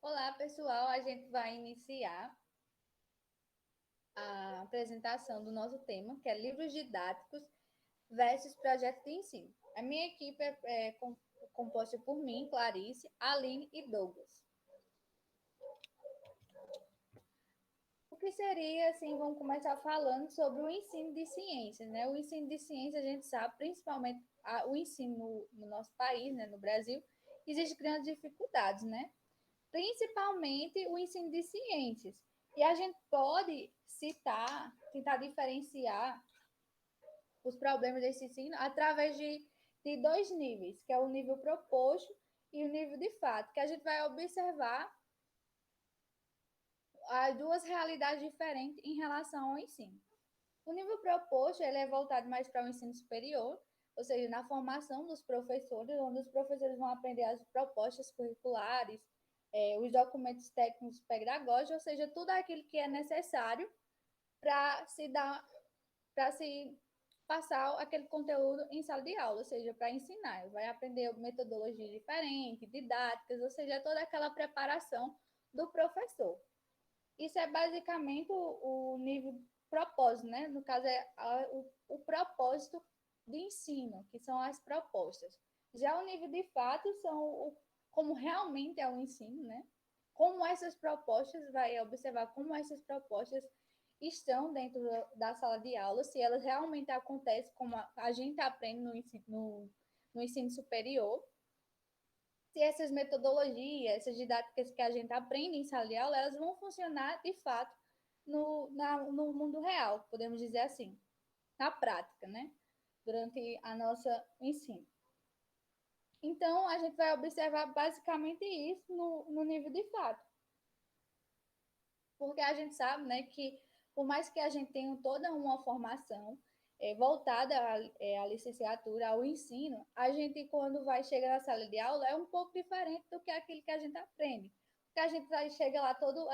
Olá, pessoal. A gente vai iniciar a apresentação do nosso tema, que é livros didáticos versus projeto de ensino. A minha equipe é composta por mim, Clarice, Aline e Douglas. O que seria, assim, vamos começar falando sobre o ensino de ciências, né? O ensino de ciências, a gente sabe, principalmente o ensino no nosso país, né, no Brasil, existe grandes dificuldades, né? Principalmente o ensino de ciências. E a gente pode citar, tentar diferenciar os problemas desse ensino através de dois níveis, que é o nível proposto e o nível de fato, que a gente vai observar as duas realidades diferentes em relação ao ensino. O nível proposto ele é voltado mais para o ensino superior, ou seja, na formação dos professores, onde os professores vão aprender as propostas curriculares, os documentos técnicos pedagógicos, ou seja, tudo aquilo que é necessário para se dar, para se passar aquele conteúdo em sala de aula, ou seja, para ensinar. Vai aprender metodologias diferentes, didáticas, ou seja, toda aquela preparação do professor. Isso é basicamente o nível propósito, né? No caso, é o propósito de ensino, que são as propostas. Já o nível de fato são como realmente é o ensino, né? Como essas propostas, vai observar como essas propostas estão dentro da sala de aula, se elas realmente acontecem como a gente aprende no ensino superior, se essas metodologias, essas didáticas que a gente aprende em sala de aula, elas vão funcionar de fato no mundo real, podemos dizer assim, na prática, né? Durante a nossa ensino. Então, a gente vai observar basicamente isso no nível de fato. Porque a gente sabe, né, que por mais que a gente tenha toda uma formação voltada à licenciatura, ao ensino, a gente, quando vai chegar na sala de aula, é um pouco diferente do que aquilo que a gente aprende. Porque a gente chega lá todo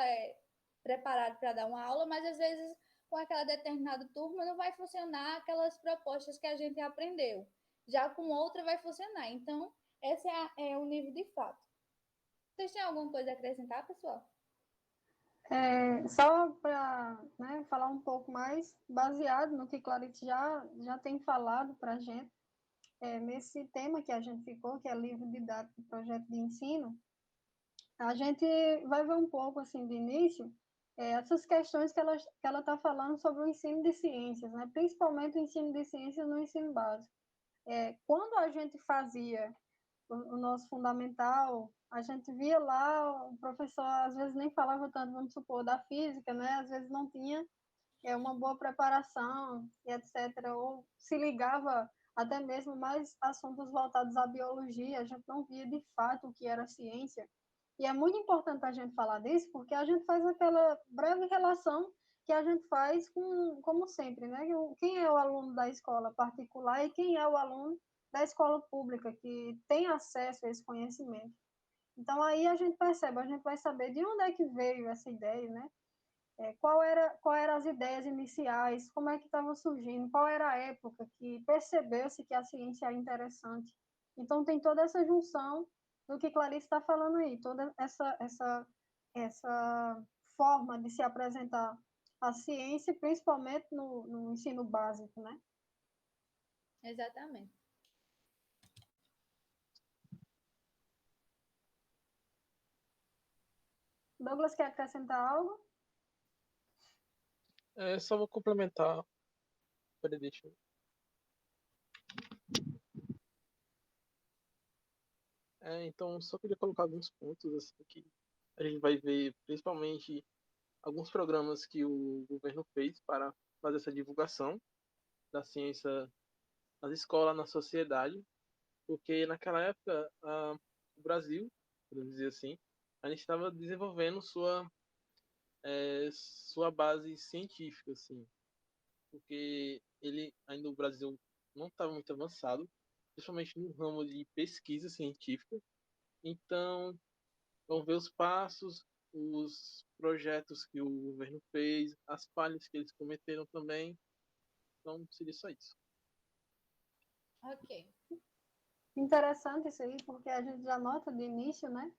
preparado para dar uma aula, mas às vezes com aquela determinada turma não vai funcionar aquelas propostas que a gente aprendeu. Já com outra vai funcionar. Então, esse é o nível de fato. Vocês têm alguma coisa a acrescentar, pessoal? Só para, né, falar um pouco mais, baseado no que Clarice já tem falado para a gente, nesse tema que a gente ficou, que é livro didático e projeto de ensino, a gente vai ver um pouco, assim, de início, essas questões que ela está falando sobre o ensino de ciências, né, principalmente o ensino de ciências no ensino básico. Quando a gente fazia o nosso fundamental, a gente via lá, o professor às vezes nem falava tanto, vamos supor, da física, né? Às vezes não tinha uma boa preparação, e etc. Ou se ligava até mesmo mais assuntos voltados à biologia, a gente não via de fato o que era ciência. E é muito importante a gente falar disso, porque a gente faz aquela breve relação que a gente faz com, como sempre, né? Quem é o aluno da escola particular e quem é o aluno da escola pública, que tem acesso a esse conhecimento. Então, aí a gente percebe, a gente vai saber de onde é que veio essa ideia, né? Qual eram as ideias iniciais, como é que estavam surgindo, qual era a época que percebeu-se que a ciência era interessante. Então, tem toda essa junção do que Clarice está falando aí, toda essa forma de se apresentar a ciência, principalmente no ensino básico, né? Exatamente. Douglas quer acrescentar algo? Só vou complementar. Peraí, deixa eu... Então, só queria colocar alguns pontos assim, que a gente vai ver, principalmente, alguns programas que o governo fez para fazer essa divulgação da ciência nas escolas, na sociedade, porque naquela época o Brasil, podemos dizer assim, a gente estava desenvolvendo sua base científica, assim, porque ele ainda o Brasil não estava muito avançado, principalmente no ramo de pesquisa científica. Então, vamos ver os passos, os projetos que o governo fez, as falhas que eles cometeram também. Então, seria só isso. Ok. Interessante isso aí, porque a gente já nota de início, né?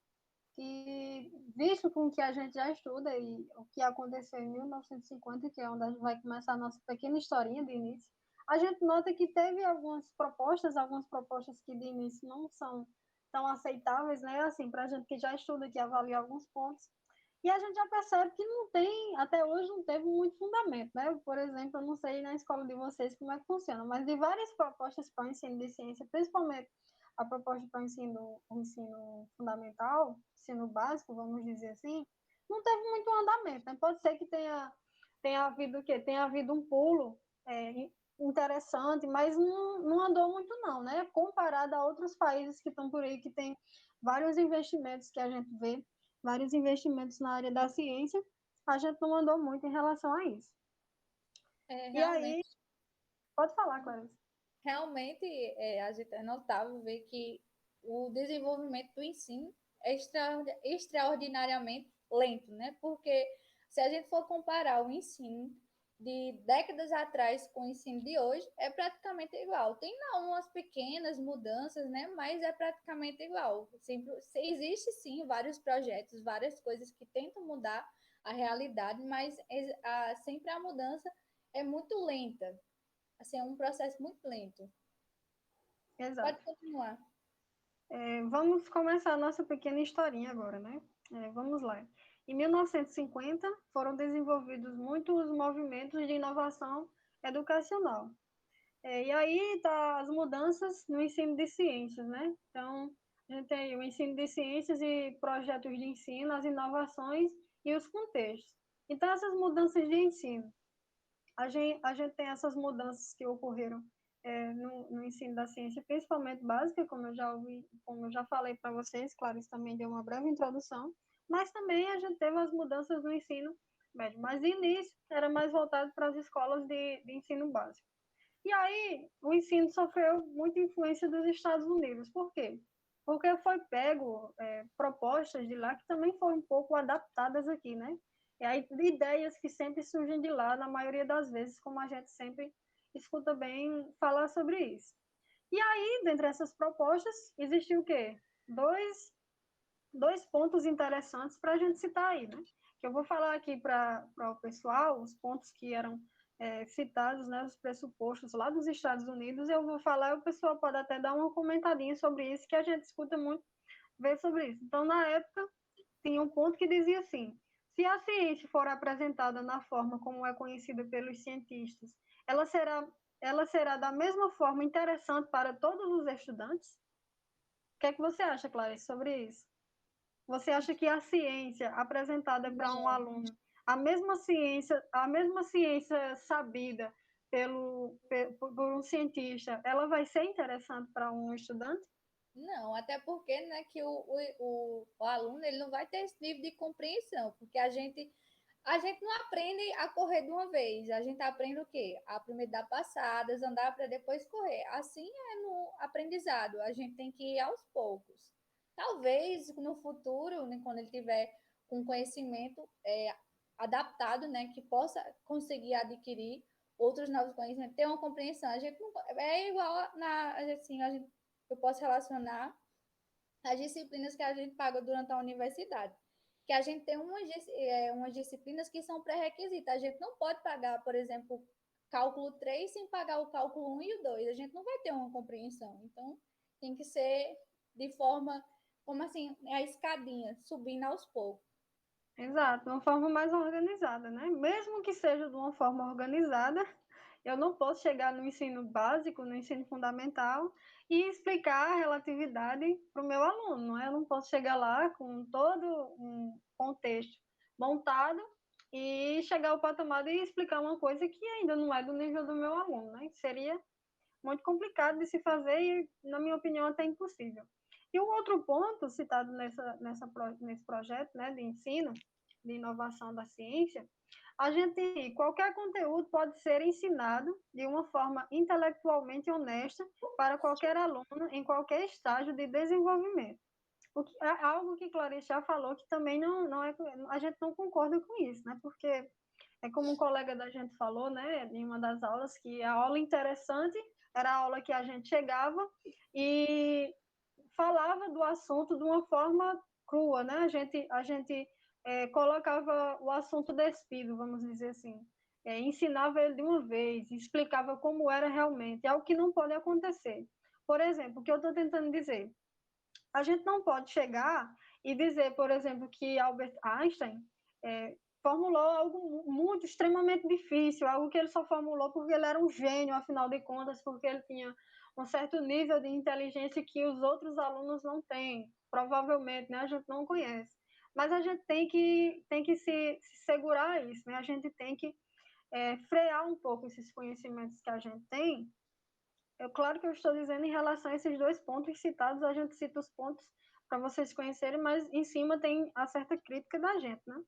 que, visto com o que a gente já estuda e o que aconteceu em 1950, que é onde a gente vai começar a nossa pequena historinha de início, a gente nota que teve algumas propostas que de início não são tão aceitáveis, né? Assim, para a gente que já estuda, que avalia alguns pontos, e a gente já percebe que não tem, até hoje não teve muito fundamento, né? Por exemplo, eu não sei na escola de vocês como é que funciona, mas de várias propostas para o ensino de ciência, principalmente a proposta para o ensino fundamental, ensino básico, vamos dizer assim, não teve muito andamento, né? Pode ser que tenha havido o quê? Tenha havido um pulo interessante, mas não andou muito não, né? Comparado a outros países que estão por aí, que tem vários investimentos que a gente vê, vários investimentos na área da ciência, a gente não andou muito em relação a isso. E aí, Realmente, pode falar, Clarice. realmente a gente é notável ver que o desenvolvimento do ensino é extraordinariamente lento, né? Porque se a gente for comparar o ensino de décadas atrás com o ensino de hoje, é praticamente igual. Tem lá umas pequenas mudanças, né? Mas é praticamente igual. Sempre, existe sim vários projetos, várias coisas que tentam mudar a realidade, mas sempre a mudança é muito lenta. Assim, é um processo muito lento. Pode Exato. continuar. Vamos começar a nossa pequena historinha agora, né? Vamos lá. Em 1950, foram desenvolvidos muitos movimentos de inovação educacional. E aí tá as mudanças no ensino de ciências, né? Então, a gente tem o ensino de ciências e projetos de ensino, as inovações e os contextos. Então, essas mudanças de ensino, a gente tem essas mudanças que ocorreram no ensino da ciência, principalmente básica, como eu já falei para vocês, claro, isso também deu uma breve introdução, mas também a gente teve as mudanças no ensino médio, mas de início era mais voltado para as escolas de ensino básico. E aí o ensino sofreu muita influência dos Estados Unidos. Por quê? Porque foi pego propostas de lá que também foram um pouco adaptadas aqui, né? E aí ideias que sempre surgem de lá, na maioria das vezes, como a gente sempre escuta bem falar sobre isso. E aí, dentre essas propostas, existiu o quê? Dois pontos interessantes para a gente citar aí, né? Que eu vou falar aqui para o pessoal, os pontos que eram citados, né, os pressupostos lá dos Estados Unidos, eu vou falar e o pessoal pode até dar uma comentadinha sobre isso, que a gente escuta muito ver sobre isso. Então, na época, tinha um ponto que dizia assim: se a ciência for apresentada na forma como é conhecida pelos cientistas, ela será, ela será da mesma forma interessante para todos os estudantes? O que é que você acha, Clarice, sobre isso? Você acha que a ciência apresentada para um Não, aluno, a mesma ciência sabida por um cientista, ela vai ser interessante para um estudante? não, até porque, né, que o aluno ele não vai ter esse nível de compreensão, porque a gente não aprende a correr de uma vez, a gente aprende o quê? A primeiro dar passadas, andar para depois correr. Assim é no aprendizado, a gente tem que ir aos poucos. Talvez no futuro, né, quando ele tiver com conhecimento adaptado, né, que possa conseguir adquirir outros novos conhecimentos, ter uma compreensão. A gente não, é igual assim, eu posso relacionar as disciplinas que a gente paga durante a universidade. Que a gente tem umas disciplinas que são pré-requisitas. A gente não pode pagar, por exemplo, cálculo 3 sem pagar o cálculo 1 e o 2. A gente não vai ter uma compreensão. Então, tem que ser de forma, como assim, a escadinha, subindo aos poucos. Exato, de uma forma mais organizada, né? Mesmo que seja de uma forma organizada, eu não posso chegar no ensino básico, no ensino fundamental e explicar a relatividade para o meu aluno, não é? Eu não posso chegar lá com todo um contexto montado e chegar ao patamar e explicar uma coisa que ainda não é do nível do meu aluno, né? Seria muito complicado de se fazer e, na minha opinião, até impossível. E o outro ponto citado nesse projeto, né, de ensino, de inovação da ciência, qualquer conteúdo pode ser ensinado de uma forma intelectualmente honesta para qualquer aluno em qualquer estágio de desenvolvimento. É algo que Clarice já falou que também não é, a gente não concorda com isso, né? Porque é como um colega da gente falou, né, em uma das aulas, que a aula interessante era a aula que a gente chegava e falava do assunto de uma forma crua, né? A gente colocava o assunto despido, vamos dizer assim. Ensinava ele de uma vez, explicava como era realmente, é algo que não pode acontecer. Por exemplo, o que eu estou tentando dizer? A gente não pode chegar e dizer, por exemplo, que Albert Einstein formulou algo muito, extremamente difícil, algo que ele só formulou porque ele era um gênio, afinal de contas, porque ele tinha um certo nível de inteligência que os outros alunos não têm, provavelmente, né? A gente não conhece. Mas a gente tem que se segurar a isso, né? A gente tem que frear um pouco esses conhecimentos que a gente tem. Claro que eu estou dizendo em relação a esses 2 pontos citados, a gente cita os pontos para vocês conhecerem, mas em cima tem a certa crítica da gente, né?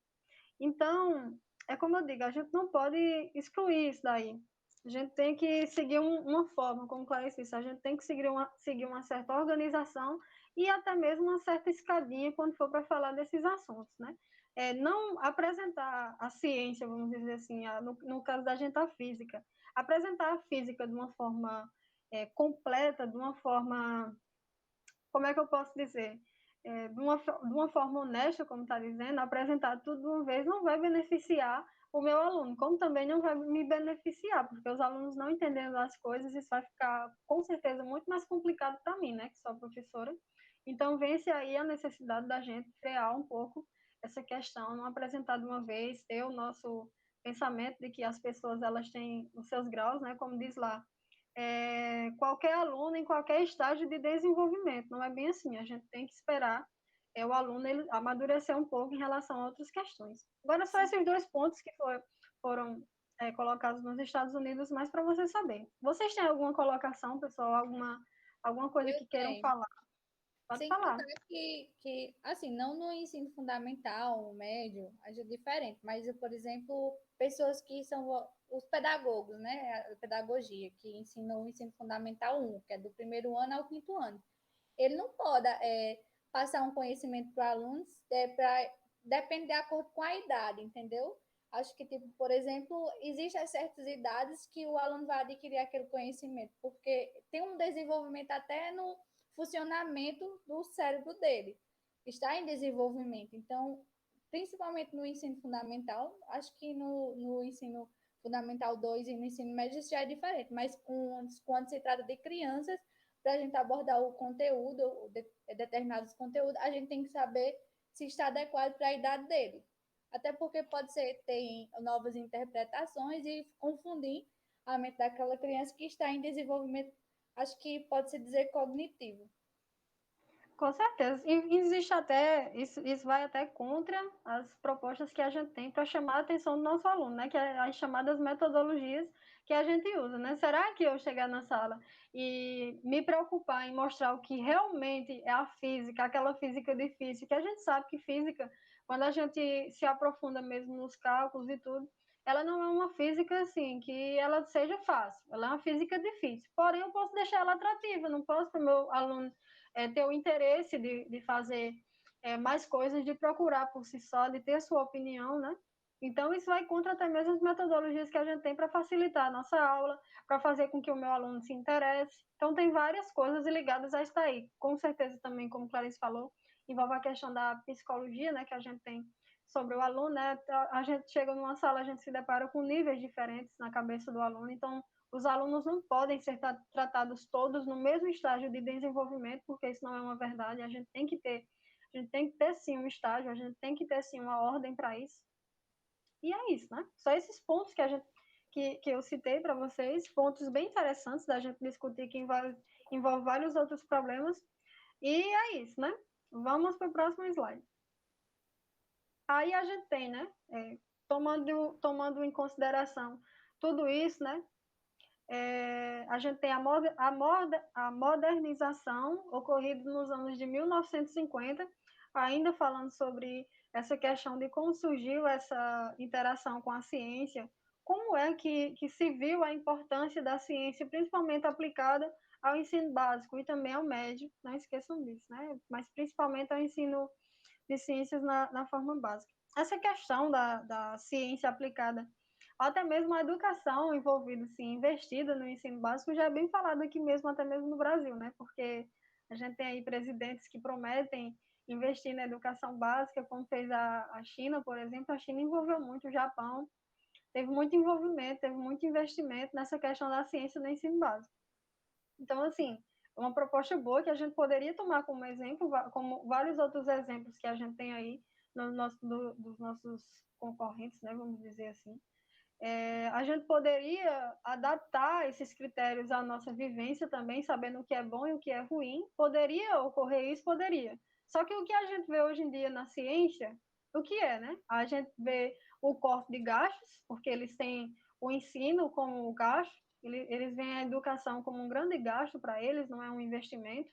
Então, é como eu digo, a gente não pode excluir isso daí. A gente tem que seguir uma forma, como Clarice disse, a gente tem que seguir uma certa organização e até mesmo uma certa escadinha quando for para falar desses assuntos, né? Não apresentar a ciência, vamos dizer assim, no caso da gente a física, apresentar a física de uma forma completa, de uma forma, como é que eu posso dizer? De uma forma honesta, como está dizendo, apresentar tudo de uma vez não vai beneficiar o meu aluno, como também não vai me beneficiar, porque os alunos não entendendo as coisas, isso vai ficar, com certeza, muito mais complicado para mim, né, que sou professora. Então, vence aí a necessidade da gente frear um pouco essa questão, não apresentar de uma vez, ter o nosso pensamento de que as pessoas, elas têm os seus graus, né, como diz lá, qualquer aluno em qualquer estágio de desenvolvimento. Não é bem assim, a gente tem que esperar o aluno ele amadurecer um pouco em relação a outras questões. Agora, só esses 2 pontos que foram colocados nos Estados Unidos, mas para vocês saberem. Vocês têm alguma colocação, pessoal? Alguma coisa Eu que queiram tenho. falar? Pode Sem falar. contar que, assim, não no ensino fundamental, médio, é diferente, mas, por exemplo, pessoas que são os pedagogos, né, a pedagogia, que ensinam o ensino fundamental 1, que é do primeiro ano ao 5º ano. Ele não pode passar um conhecimento para alunos para depende de acordo com a idade, entendeu? Acho que, tipo, por exemplo, existem certas idades que o aluno vai adquirir aquele conhecimento, porque tem um desenvolvimento até no funcionamento do cérebro dele. Está em desenvolvimento. Então, principalmente no ensino fundamental, acho que no ensino fundamental 2 e no ensino médio isso já é diferente, mas quando se trata de crianças, para a gente abordar o conteúdo, determinados conteúdos, a gente tem que saber se está adequado para a idade dele. Até porque pode ser ter novas interpretações e confundir a mente daquela criança que está em desenvolvimento, acho que pode-se dizer cognitivo. Com certeza. E existe até, isso vai até contra as propostas que a gente tem para chamar a atenção do nosso aluno, né? Que é as chamadas metodologias que a gente usa, né? Será que eu chegar na sala e me preocupar em mostrar o que realmente é a física, aquela física difícil, que a gente sabe que física, quando a gente se aprofunda mesmo nos cálculos e tudo, ela não é uma física assim, que ela seja fácil, ela é uma física difícil. Porém, eu posso deixar ela atrativa, não posso para o meu aluno ter o interesse de fazer mais coisas, de procurar por si só, de ter sua opinião, né? Então, isso vai contra até mesmo as metodologias que a gente tem para facilitar a nossa aula, para fazer com que o meu aluno se interesse. Então, tem várias coisas ligadas a isso aí. Com certeza também, como Clarice falou, envolve a questão da psicologia, né, que a gente tem sobre o aluno, né? A gente chega numa sala, a gente se depara com níveis diferentes na cabeça do aluno, então os alunos não podem ser tratados todos no mesmo estágio de desenvolvimento, porque isso não é uma verdade. A gente tem que ter sim um estágio, a gente tem que ter sim uma ordem para isso. E é isso, né? Só esses pontos que eu citei para vocês, pontos bem interessantes da gente discutir, que envolve vários outros problemas. E é isso, né? Vamos para o próximo slide. Aí a gente tem, né? Tomando em consideração tudo isso, né? A gente tem a modernização ocorrida nos anos de 1950, ainda falando sobre essa questão de como surgiu essa interação com a ciência, como é que se viu a importância da ciência, principalmente aplicada ao ensino básico e também ao médio, não esqueçam disso, né? Mas principalmente ao ensino de ciências na forma básica. Essa questão da ciência aplicada, até mesmo a educação envolvida, sim, investida no ensino básico, já é bem falado aqui mesmo, até mesmo no Brasil, né? Porque A gente tem aí presidentes que prometem investir na educação básica, como fez a China, por exemplo. A China envolveu muito o Japão, teve muito envolvimento, teve muito investimento nessa questão da ciência no ensino básico. Então, assim, uma proposta boa que a gente poderia tomar como exemplo, como vários outros exemplos que a gente tem aí dos nossos concorrentes, né, vamos dizer assim. A gente poderia adaptar esses critérios à nossa vivência também, sabendo o que é bom e o que é ruim. Poderia ocorrer isso? Poderia. Só que o que a gente vê hoje em dia na ciência, o que é, né? A gente vê o corte de gastos, porque eles têm o ensino como gasto, eles veem a educação como um grande gasto para eles, não é um investimento.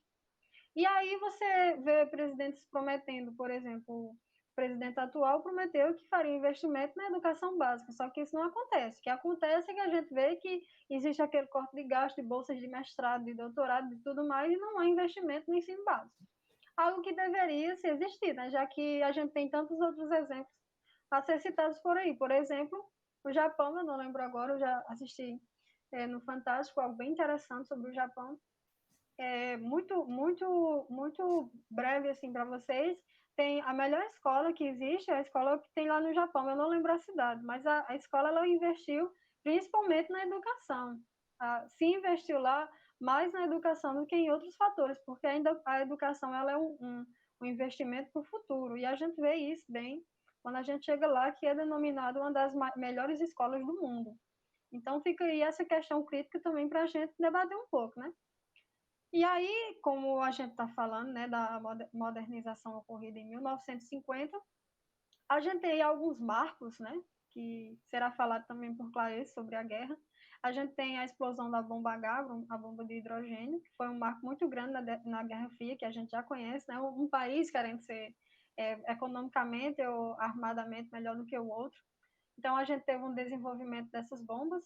E aí você vê presidentes prometendo, por exemplo, o presidente atual prometeu que faria investimento na educação básica, só que isso não acontece. O que acontece é que a gente vê que existe aquele corte de gasto de bolsas de mestrado, de doutorado, de tudo mais, e não há investimento no ensino básico. Algo que deveria se existir, né? Já que a gente tem tantos outros exemplos a ser citados por aí. Por exemplo, o Japão, eu não lembro agora, eu já assisti no Fantástico algo bem interessante sobre o Japão, muito breve assim para vocês. Tem a melhor escola que existe, a escola que tem lá no Japão. Eu não lembro a cidade, mas a escola ela investiu principalmente na educação. Se investiu lá mais na educação do que em outros fatores, porque ainda a educação ela é um investimento para o futuro. E a gente vê isso bem quando a gente chega lá, que é denominado uma das melhores escolas do mundo. Então fica aí essa questão crítica também para a gente debater um pouco, né? E aí, como a gente está falando, né, da modernização ocorrida em 1950, a gente tem alguns marcos, né, que será falado também por Clarice sobre a guerra. A gente tem a explosão da bomba H, a bomba de hidrogênio, que foi um marco muito grande na Guerra Fria, que a gente já conhece, né, um país querendo ser economicamente ou armadamente melhor do que o outro. Então, a gente teve um desenvolvimento dessas bombas,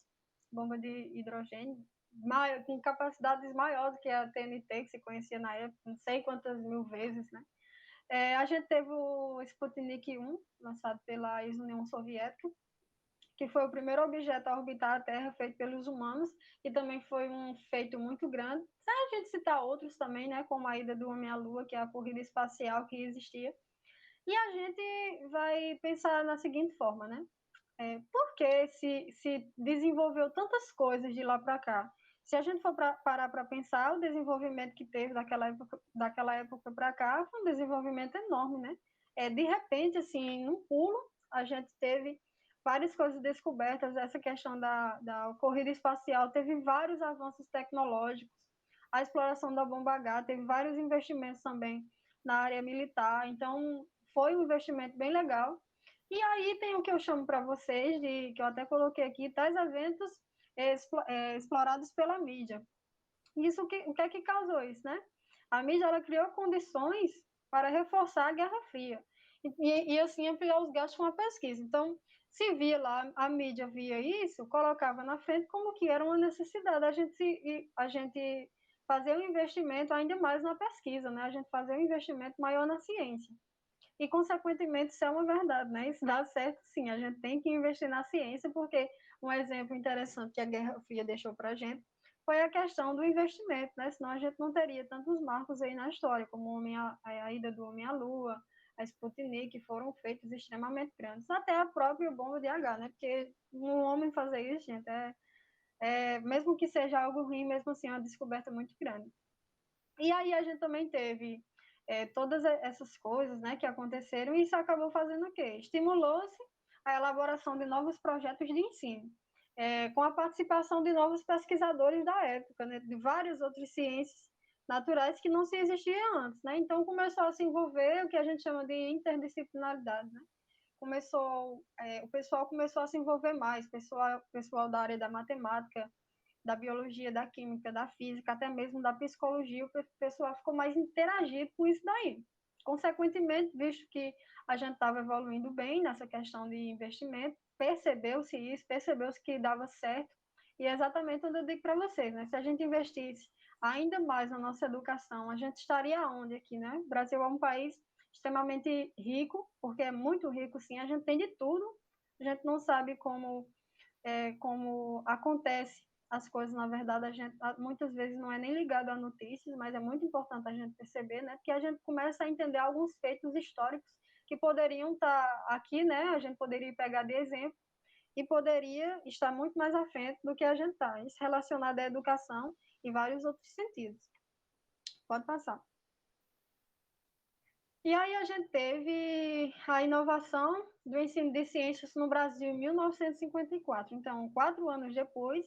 bomba de hidrogênio, com capacidades maiores que a TNT, que se conhecia na época, não sei quantas mil vezes, né? A gente teve o Sputnik 1, lançado pela ex-União Soviética, que foi o primeiro objeto a orbitar a Terra feito pelos humanos, e também foi um feito muito grande. Se a gente citar outros também, né, como a ida do homem à Lua, que é a corrida espacial que existia. E a gente vai pensar na seguinte forma, né? Por que se desenvolveu tantas coisas de lá para cá? Se a gente for parar para pensar, o desenvolvimento que teve daquela época para cá foi um desenvolvimento enorme, né? De repente, assim, num pulo, a gente teve várias coisas descobertas. Essa questão da corrida espacial teve vários avanços tecnológicos. A exploração da bomba H teve vários investimentos também na área militar. Então, foi um investimento bem legal. E aí tem o que eu chamo para vocês, que eu até coloquei aqui, tais eventos explorados pela mídia. Isso o que é que causou isso, né? A mídia ela criou condições para reforçar a Guerra Fria e assim ampliar os gastos com a pesquisa. Então, se via lá, a mídia via isso, colocava na frente como que era uma necessidade a gente fazer um investimento ainda mais na pesquisa, né? A gente fazer um investimento maior na ciência. E, consequentemente, isso é uma verdade, né? Isso dá certo, sim. A gente tem que investir na ciência, porque um exemplo interessante que a Guerra Fria deixou para a gente foi a questão do investimento, né? Senão a gente não teria tantos marcos aí na história, como a ida do homem à Lua, a Sputnik, que foram feitos extremamente grandes. Até a própria bomba de H, né? Porque um homem fazer isso, gente, mesmo que seja algo ruim, mesmo assim, é uma descoberta muito grande. E aí a gente também teve todas essas coisas, né, que aconteceram, e isso acabou fazendo o quê? Estimulou-se a elaboração de novos projetos de ensino, com a participação de novos pesquisadores da época, né, de várias outras ciências naturais que não se existiam antes, né? Então começou a se envolver o que a gente chama de interdisciplinaridade, né? O pessoal começou a se envolver mais, pessoal da área da matemática, da biologia, da química, da física, até mesmo da psicologia, o pessoal ficou mais interagido com isso daí. Consequentemente, visto que a gente estava evoluindo bem nessa questão de investimento, percebeu-se isso, percebeu-se que dava certo, e é exatamente onde eu digo para vocês, né? Se a gente investisse ainda mais na nossa educação, a gente estaria onde aqui, né? O Brasil é um país extremamente rico, porque é muito rico, sim, a gente tem de tudo, a gente não sabe como acontece as coisas, na verdade, a gente muitas vezes não é nem ligado a notícias, mas é muito importante a gente perceber, né? Porque a gente começa a entender alguns feitos históricos que poderiam estar aqui, né? A gente poderia pegar de exemplo e poderia estar muito mais à frente do que a gente está. Isso relacionado à educação e vários outros sentidos. Pode passar. E aí a gente teve a inovação do ensino de ciências no Brasil em 1954. Então, 4 anos depois,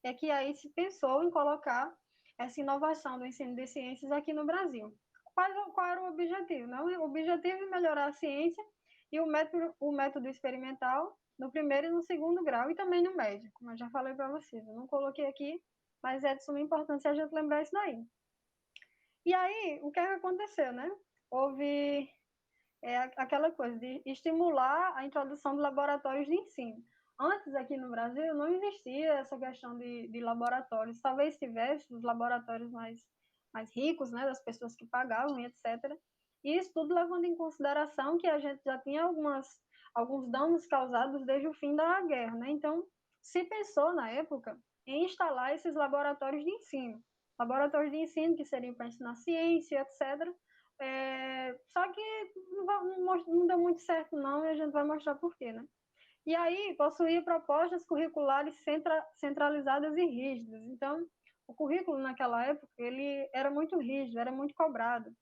é que aí se pensou em colocar essa inovação do ensino de ciências aqui no Brasil. Qual era o objetivo? Não? O objetivo é melhorar a ciência e o método experimental no primeiro e no segundo grau e também no médio, como eu já falei para vocês. Eu não coloquei aqui, mas é de suma importância a gente lembrar isso daí. E aí, o que aconteceu, né? Houve aquela coisa de estimular a introdução de laboratórios de ensino. Antes, aqui no Brasil, não existia essa questão de laboratórios. Talvez tivesse os laboratórios mais ricos, né, das pessoas que pagavam e etc. E isso tudo levando em consideração que a gente já tinha alguns danos causados desde o fim da guerra, né? Então, se pensou, na época, em instalar esses laboratórios de ensino. Laboratórios de ensino que seriam para ensinar ciência, etc., só que não deu muito certo não, e a gente vai mostrar por quê, né? E aí, possuía propostas curriculares centralizadas e rígidas. Então, o currículo naquela época, ele era muito rígido, era muito cobrado.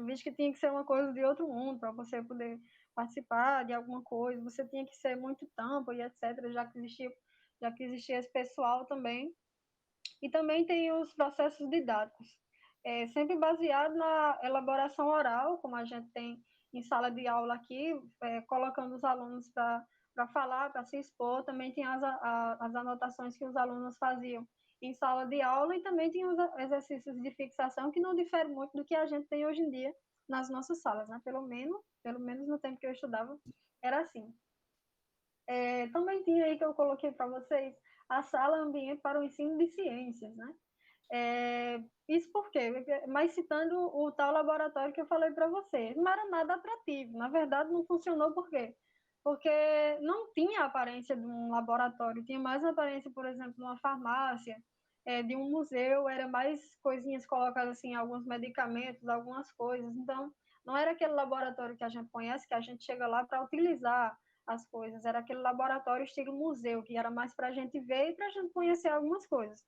Visto que tinha que ser uma coisa de outro mundo, para você poder participar de alguma coisa, você tinha que ser muito tampa e etc., já que existia esse pessoal também. E também tem os processos didáticos, sempre baseado na elaboração oral, como a gente tem em sala de aula aqui, colocando os alunos para falar, para se expor. Também tem as anotações que os alunos faziam em sala de aula e também tem os exercícios de fixação que não diferem muito do que a gente tem hoje em dia nas nossas salas, né? Pelo menos no tempo que eu estudava, era assim. Também tinha aí que eu coloquei para vocês a sala ambiente para o ensino de ciências, né? Isso por quê? Mas citando o tal laboratório que eu falei para vocês, não era nada atrativo. Na verdade, não funcionou por quê? Porque não tinha a aparência de um laboratório, tinha mais a aparência, por exemplo, de uma farmácia, de um museu, era mais coisinhas colocadas assim, alguns medicamentos, algumas coisas. Então, não era aquele laboratório que a gente conhece, que a gente chega lá para utilizar as coisas, era aquele laboratório estilo museu, que era mais para a gente ver e para a gente conhecer algumas coisas.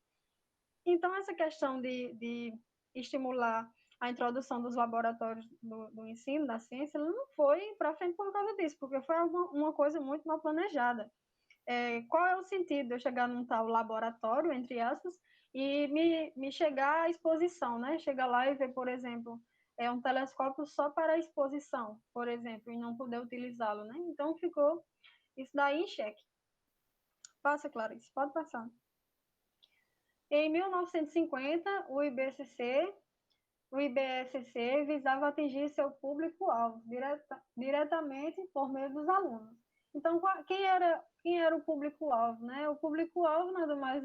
Então, essa questão de estimular a introdução dos laboratórios do ensino, da ciência, ela não foi para frente por causa disso, porque foi uma coisa muito mal planejada. Qual é o sentido de eu chegar num tal laboratório, entre aspas, e me chegar à exposição, né? Chegar lá e ver, por exemplo, um telescópio só para a exposição, por exemplo, e não poder utilizá-lo, né? Então, ficou isso daí em xeque. Passa, Clarice, pode passar. Em 1950, o IBSC visava atingir seu público-alvo diretamente por meio dos alunos. Então, quem era o público-alvo, né? O público-alvo nada mais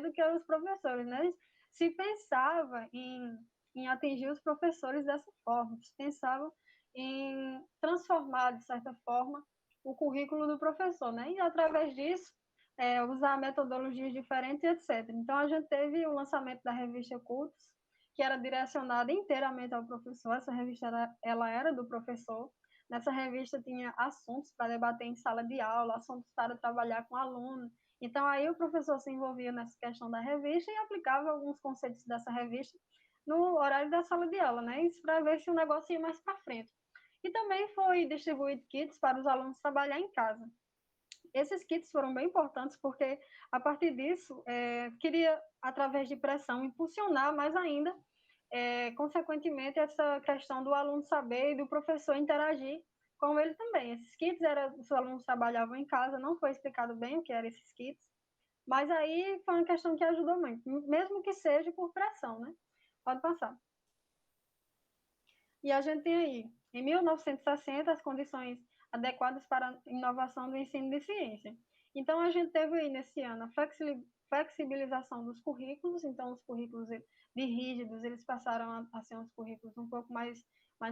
do que os professores, né? Se pensava em atingir os professores dessa forma, se pensava em transformar, de certa forma, o currículo do professor, né? E, através disso, usar metodologias diferentes, etc. Então, a gente teve o lançamento da revista Cultos, que era direcionada inteiramente ao professor. Essa revista ela era do professor. Nessa revista tinha assuntos para debater em sala de aula, assuntos para trabalhar com aluno. Então, aí o professor se envolvia nessa questão da revista e aplicava alguns conceitos dessa revista no horário da sala de aula, né? Isso para ver se o negócio ia mais para frente. E também foi distribuído kits para os alunos trabalhar em casa. Esses kits foram bem importantes porque, a partir disso, queria, através de pressão, impulsionar mais ainda, consequentemente, essa questão do aluno saber e do professor interagir com ele também. Esses kits, os alunos trabalhavam em casa, não foi explicado bem o que eram esses kits, mas aí foi uma questão que ajudou muito, mesmo que seja por pressão, né? Pode passar. E a gente tem aí, em 1960, as condições adequadas para a inovação do ensino de ciência. Então, a gente teve aí, nesse ano, a flexibilização dos currículos. Então, os currículos de rígidos, eles passaram a ser uns currículos um pouco mais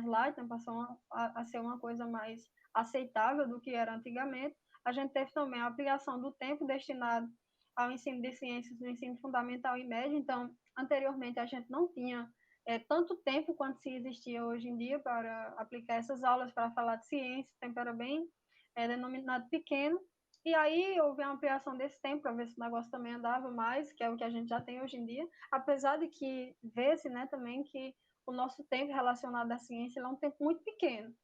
light, né? Passou a ser uma coisa mais aceitável do que era antigamente. A gente teve também a ampliação do tempo destinado ao ensino de ciências no ensino fundamental e médio. Então, anteriormente, a gente não tinha tanto tempo quanto se existia hoje em dia para aplicar essas aulas, para falar de ciência, o tempo era bem denominado pequeno, e aí houve a ampliação desse tempo para ver se o negócio também andava mais, que é o que a gente já tem hoje em dia, apesar de que vê-se, né, também que o nosso tempo relacionado à ciência é um tempo muito pequeno,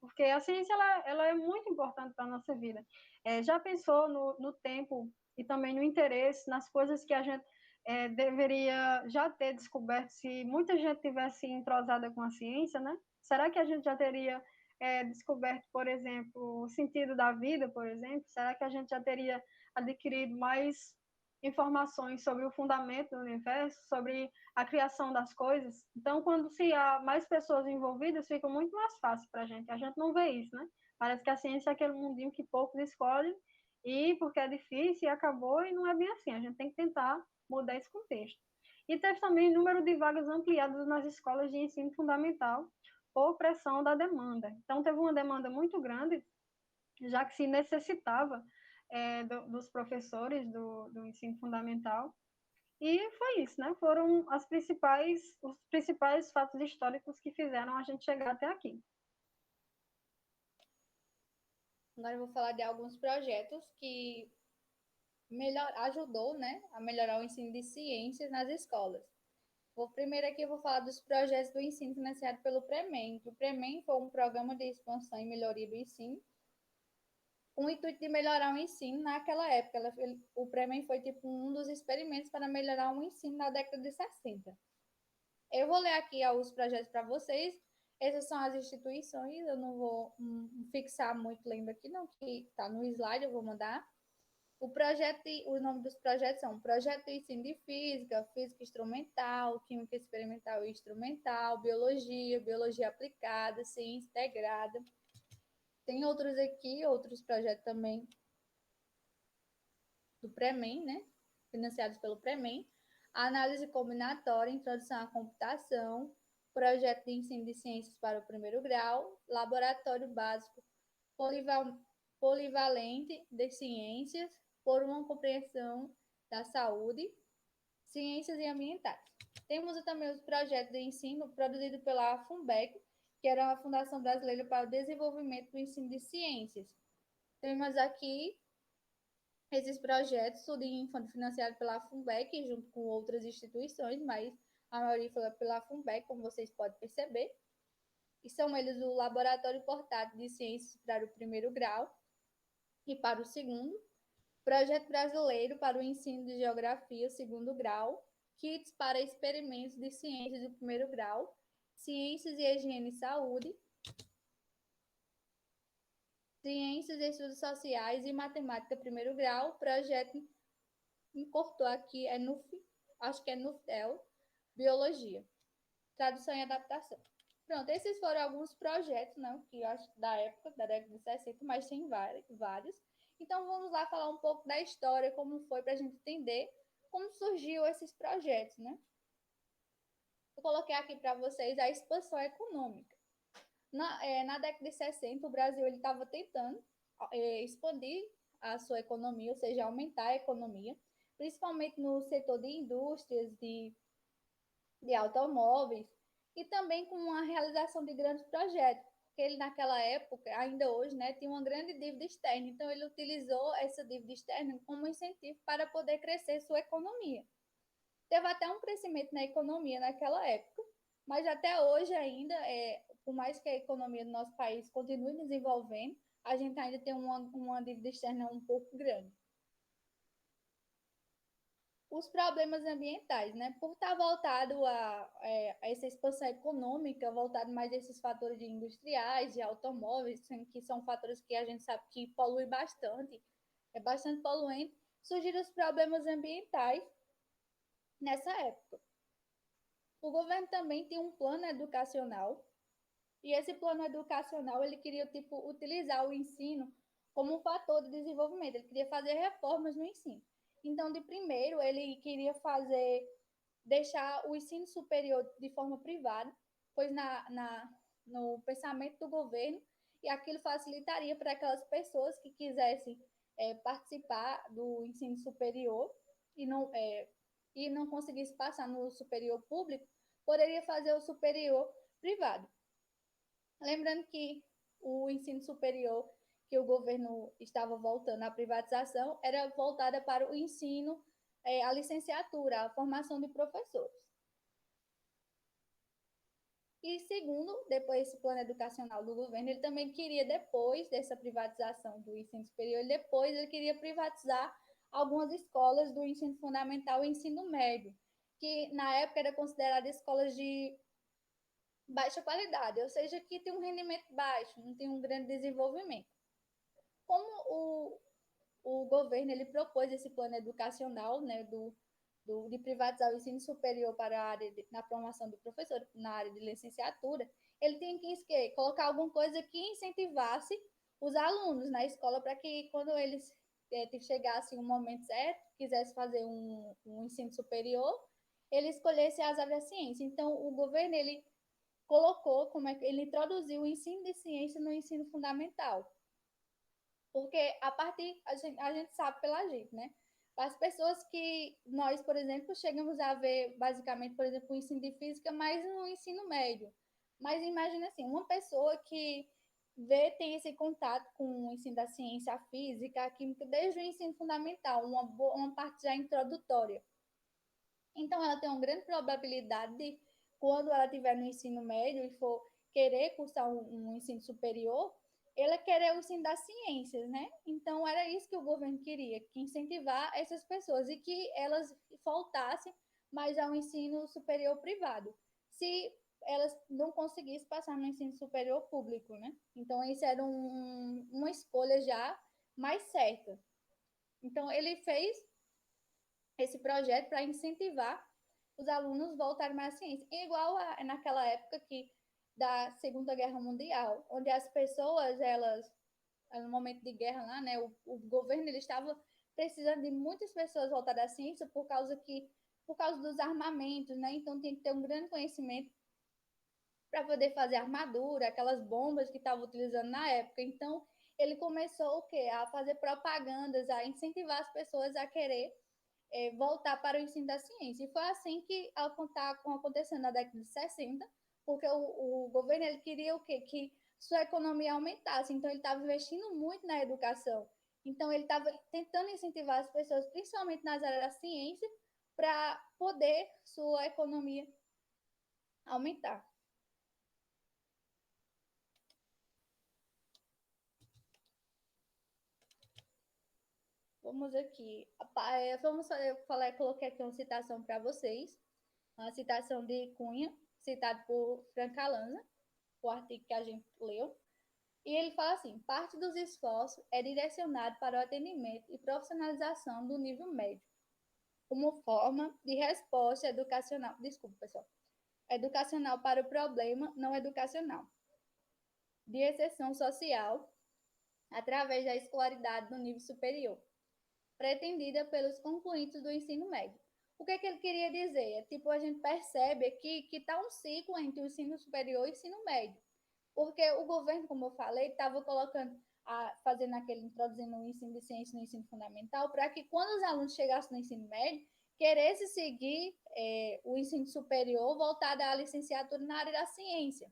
porque a ciência ela é muito importante para a nossa vida. Já pensou no tempo e também no interesse, nas coisas que a gente deveria já ter descoberto se muita gente tivesse entrosada com a ciência, né? Será que a gente já teria descoberto, por exemplo, o sentido da vida, por exemplo? Será que a gente já teria adquirido mais informações sobre o fundamento do universo, sobre a criação das coisas? Então, quando se há mais pessoas envolvidas, fica muito mais fácil para a gente. A gente não vê isso, né? Parece que a ciência é aquele mundinho que poucos escolhem e porque é difícil e acabou, e não é bem assim. A gente tem que tentar mudar esse contexto. E teve também o número de vagas ampliadas nas escolas de ensino fundamental por pressão da demanda. Então, teve uma demanda muito grande, já que se necessitava dos professores do ensino fundamental. E foi isso, né? Foram os principais fatos históricos que fizeram a gente chegar até aqui. Agora eu vou falar de alguns projetos que ajudou, né, a melhorar o ensino de ciências nas escolas. Primeiro aqui eu vou falar dos projetos do ensino financiado pelo PREMEM. O PREMEM foi um programa de expansão e melhoria do ensino, com o intuito de melhorar o ensino naquela época. O PREMEM foi tipo um dos experimentos para melhorar o ensino na década de 60. Eu vou ler aqui os projetos para vocês. Essas são as instituições, eu não vou fixar muito lendo aqui, não, que está no slide, eu vou mandar. O nome dos projetos são Projeto de Ensino de Física, Física Instrumental, Química Experimental e Instrumental, Biologia, Biologia Aplicada, Ciência Integrada. Tem outros aqui, outros projetos também do PREMEM, né? Financiados pelo PREMEM. Análise combinatória, Introdução à Computação, Projeto de Ensino de Ciências para o primeiro grau, Laboratório Básico Polivalente de Ciências, por uma compreensão da saúde, ciências e ambientais. Temos também os projetos de ensino produzidos pela FUNBEC, que era a Fundação Brasileira para o Desenvolvimento do Ensino de Ciências. Temos aqui esses projetos, tudo financiado pela FUNBEC, junto com outras instituições, mas a maioria foi pela FUNBEC, como vocês podem perceber. E são eles o Laboratório Portátil de Ciências para o primeiro grau e para o segundo, Projeto Brasileiro para o Ensino de Geografia, segundo grau, Kits para Experimentos de Ciências do primeiro grau, Ciências e Higiene e Saúde, Ciências e Estudos Sociais e Matemática, primeiro grau, projeto encurtou aqui, acho que é NUFDEL, Biologia, Tradução e Adaptação. Pronto, esses foram alguns projetos, né, que eu acho da época, da década de 60, mas tem vários. Então, vamos lá falar um pouco da história, como foi, para a gente entender como surgiu esses projetos, né? Eu coloquei aqui para vocês a expansão econômica. Na década de 60, o Brasil estava tentando expandir a sua economia, ou seja, aumentar a economia, principalmente no setor de indústrias, de automóveis, e também com a realização de grandes projetos, porque ele naquela época, ainda hoje, né, tinha uma grande dívida externa, então ele utilizou essa dívida externa como incentivo para poder crescer sua economia. Teve até um crescimento na economia naquela época, mas até hoje ainda, por mais que a economia do nosso país continue desenvolvendo, a gente ainda tem uma dívida externa um pouco grande. Os problemas ambientais, né? Por estar voltado a essa expansão econômica, voltado mais a esses fatores industriais, de automóveis, que são fatores que a gente sabe que poluem bastante, é bastante poluente, surgiram os problemas ambientais nessa época. O governo também tem um plano educacional, e esse plano educacional, ele queria, utilizar o ensino como um fator de desenvolvimento, ele queria fazer reformas no ensino. Então, de primeiro, ele queria deixar o ensino superior de forma privada, pois no pensamento do governo, e aquilo facilitaria para aquelas pessoas que quisessem participar do ensino superior, e não conseguisse passar no superior público, poderia fazer o superior privado. Lembrando que o ensino superior que o governo estava voltando à privatização era voltada para o ensino, a licenciatura, a formação de professores. E segundo, depois esse plano educacional do governo, ele também queria, depois dessa privatização do ensino superior, depois ele queria privatizar algumas escolas do ensino fundamental e ensino médio, que na época era considerada escolas de baixa qualidade, ou seja, que tem um rendimento baixo, não tem um grande desenvolvimento. Como o governo ele propôs esse plano educacional, né, de privatizar o ensino superior para a área na formação do professor, na área de licenciatura, ele tinha que colocar alguma coisa que incentivasse os alunos na escola para que quando eles chegassem um momento certo, quisessem fazer um ensino superior, ele escolhesse as áreas da ciência. Então, o governo ele colocou ele introduziu o ensino de ciência no ensino fundamental. Porque a gente sabe pela gente, né? As pessoas que nós, por exemplo, chegamos a ver, basicamente, por exemplo, o ensino de física, mas no ensino médio. Mas imagina assim, uma pessoa que tem esse contato com o ensino da ciência, a física, a química, desde o ensino fundamental, uma parte já introdutória. Então, ela tem uma grande probabilidade de, quando ela estiver no ensino médio e for querer cursar um ensino superior, ela querer o ensino das ciências, né? Então, era isso que o governo queria, que incentivar essas pessoas e que elas voltassem mais ao ensino superior privado, se elas não conseguissem passar no ensino superior público, né? Então, isso era uma escolha já mais certa. Então, ele fez esse projeto para incentivar os alunos voltarem mais à ciência. Igual naquela época da Segunda Guerra Mundial, onde as pessoas, no momento de guerra lá, né, o governo ele estava precisando de muitas pessoas voltadas à ciência por causa dos armamentos, né? Então tem que ter um grande conhecimento para poder fazer armadura, aquelas bombas que estavam utilizando na época. Então ele começou o quê? A fazer propagandas, a incentivar as pessoas a querer voltar para o ensino da ciência. E foi assim que está acontecendo na década de 60, porque o governo ele queria o quê? Que sua economia aumentasse. Então, ele estava investindo muito na educação. Então, ele estava tentando incentivar as pessoas, principalmente nas áreas da ciência, para poder sua economia aumentar. Vamos aqui. Coloquei aqui uma citação para vocês. Uma citação de Cunha, citado por Frank Alanza, o artigo que a gente leu. E ele fala assim: parte dos esforços é direcionado para o atendimento e profissionalização do nível médio, como forma de resposta educacional. Desculpa, pessoal. Educacional para o problema não educacional, de exceção social, através da escolaridade do nível superior, pretendida pelos concluintes do ensino médio. O que ele queria dizer? Tipo, a gente percebe aqui que está um ciclo entre o ensino superior e o ensino médio. Porque o governo, como eu falei, estava introduzindo o ensino de ciência no ensino fundamental, para que quando os alunos chegassem no ensino médio, queressem seguir o ensino superior voltado à licenciatura na área da ciência.